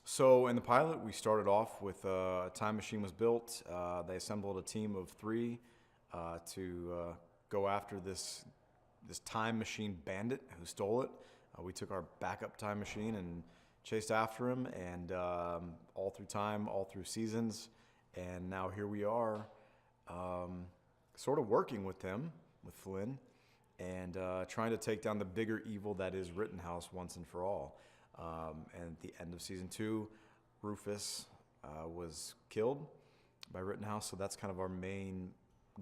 So in the pilot, we started off with a time machine was built. They assembled a team of three to go after this time machine bandit who stole it. We took our backup time machine and chased after him, and all through time, all through seasons, and now here we are, sort of working with him, with Flynn, and trying to take down the bigger evil that is Rittenhouse once and for all. And at the end of season two, Rufus was killed by Rittenhouse, so that's kind of our main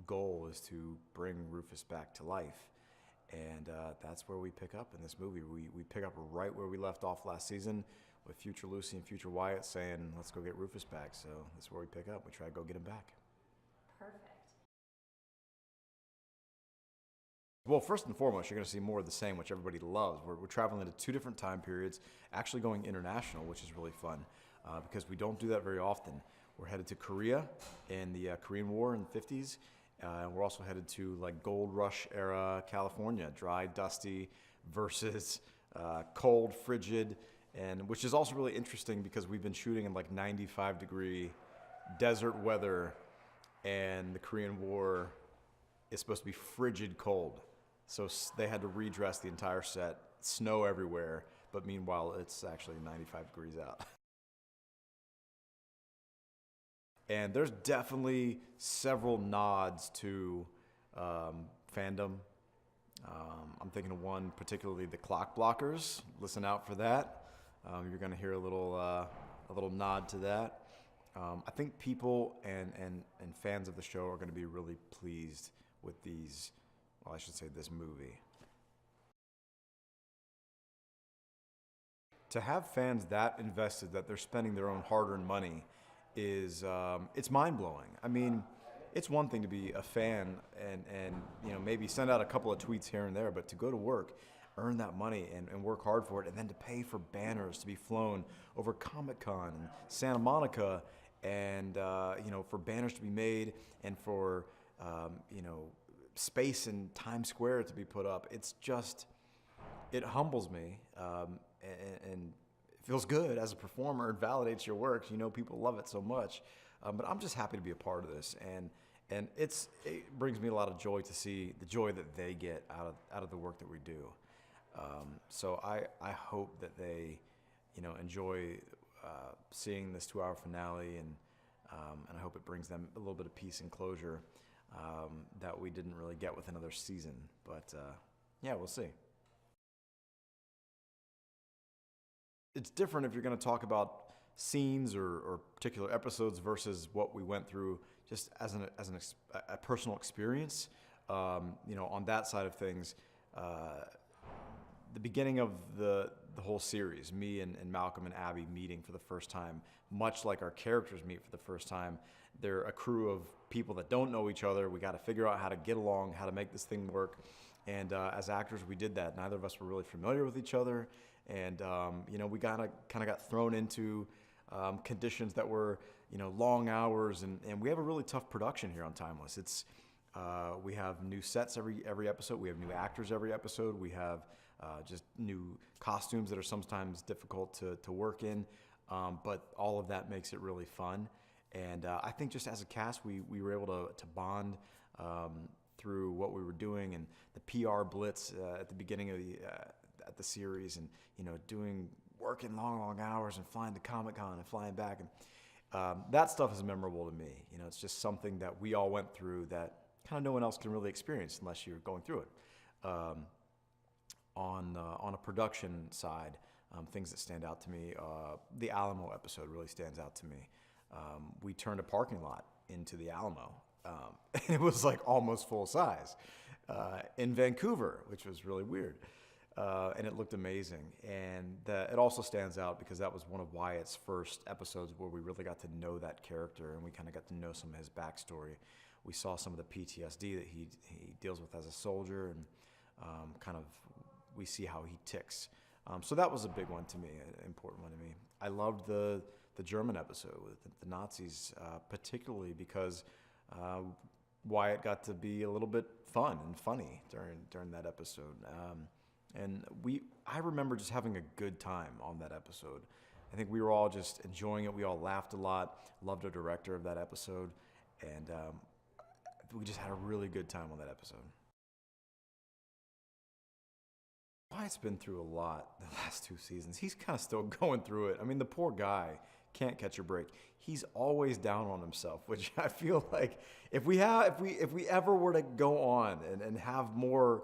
goal, is to bring Rufus back to life. And that's where we pick up in this movie. We pick up right where we left off last season with future Lucy and future Wyatt saying, let's go get Rufus back. So that's where we pick up. We try to go get him back. Perfect. Well, first and foremost, you're going to see more of the same, which everybody loves. We're traveling to two different time periods, actually going international, which is really fun because we don't do that very often. We're headed to Korea in the Korean War in the 50s. And we're also headed to like Gold Rush era California, dry, dusty versus cold, frigid, and which is also really interesting because we've been shooting in like 95-degree desert weather, and the Korean War is supposed to be frigid cold. So they had to redress the entire set, snow everywhere, but meanwhile it's actually 95 degrees out. And there's definitely several nods to fandom. I'm thinking of one, particularly the clock blockers. Listen out for that. You're going to hear a little nod to that. I think people and fans of the show are going to be really pleased with these. Well, I should say this movie. To have fans that invested that they're spending their own hard-earned money is it's mind-blowing. I mean, it's one thing to be a fan and maybe send out a couple of tweets here and there, but to go to work, earn that money and work hard for it, and then to pay for banners to be flown over Comic-Con and Santa Monica, and for banners to be made, and for space in Times Square to be put up. It humbles me, and it feels good as a performer. It validates your work. People love it so much. But I'm just happy to be a part of this, and it brings me a lot of joy to see the joy that they get out of the work that we do. So I hope that they enjoy seeing this 2-hour finale, and I hope it brings them a little bit of peace and closure that we didn't really get with another season. But yeah, we'll see. It's different if you're going to talk about scenes or particular episodes versus what we went through just as a personal experience. On that side of things, the beginning of the whole series, me and Malcolm and Abby meeting for the first time, much like our characters meet for the first time. They're a crew of people that don't know each other. We got to figure out how to get along, how to make this thing work. And as actors, we did that. Neither of us were really familiar with each other. And, we kind of got thrown into conditions that were, long hours. And we have a really tough production here on Timeless. We have new sets every episode. We have new actors every episode. We have just new costumes that are sometimes difficult to work in. But all of that makes it really fun. And I think just as a cast, we were able to bond through what we were doing, and the PR blitz at the beginning of the series, and working long hours and flying to Comic-Con and flying back, and that stuff is memorable to me. It's just something that we all went through that kind of no one else can really experience unless you're going through it. On a production side, things that stand out to me, the Alamo episode really stands out to me. We turned a parking lot into the Alamo. It was like almost full size in Vancouver, which was really weird. And it looked amazing. And it also stands out because that was one of Wyatt's first episodes where we really got to know that character, and we kind of got to know some of his backstory. We saw some of the PTSD that he deals with as a soldier, and we see how he ticks. So that was a big one to me, an important one to me. I loved the German episode with the Nazis, particularly because Wyatt got to be a little bit fun and funny during that episode. And I remember just having a good time on that episode, I think we were all just enjoying it. We all laughed a lot. Loved our director of that episode, and we just had a really good time on that episode. Wyatt's been through a lot the last 2 seasons. He's kind of still going through it. I mean, the poor guy can't catch a break. He's always down on himself, which I feel like if we ever were to go on and have more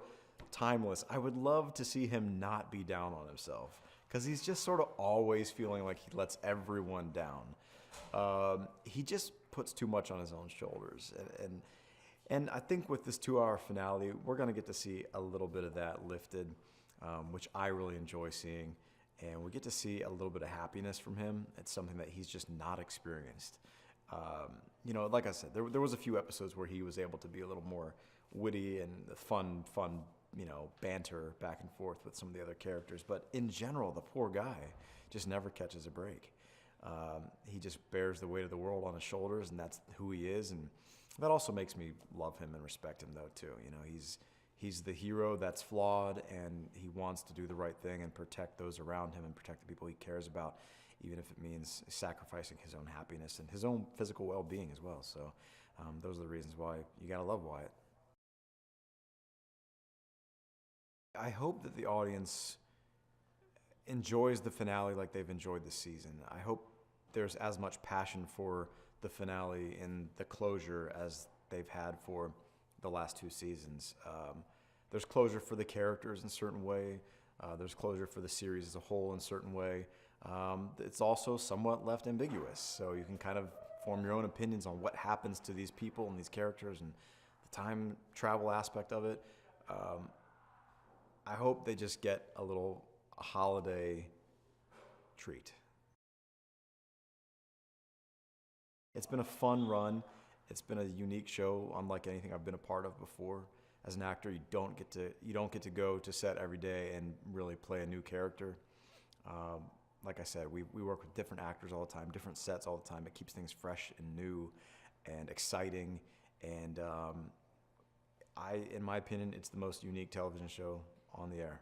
timeless, I would love to see him not be down on himself because he's just sort of always feeling like he lets everyone down. He just puts too much on his own shoulders, and I think with this 2-hour finale, we're going to get to see a little bit of that lifted, which I really enjoy seeing. And we get to see a little bit of happiness from him. It's something that he's just not experienced. Like I said, there was a few episodes where he was able to be a little more witty and fun, banter back and forth with some of the other characters. But in general, the poor guy just never catches a break. He just bears the weight of the world on his shoulders, and that's who he is. And that also makes me love him and respect him, though, too. He's the hero that's flawed, and he wants to do the right thing and protect those around him and protect the people he cares about, even if it means sacrificing his own happiness and his own physical well-being as well. So those are the reasons why you gotta love Wyatt. I hope that the audience enjoys the finale like they've enjoyed the season. I hope there's as much passion for the finale and the closure as they've had for the last 2 seasons. There's closure for the characters in a certain way. There's closure for the series as a whole in a certain way. It's also somewhat left ambiguous, so you can kind of form your own opinions on what happens to these people and these characters and the time travel aspect of it. I hope they just get a little holiday treat. It's been a fun run. It's been a unique show, unlike anything I've been a part of before. As an actor, you don't get to go to set every day and really play a new character. Like I said, we work with different actors all the time, different sets all the time. It keeps things fresh and new and exciting. And in my opinion, it's the most unique television show on the air.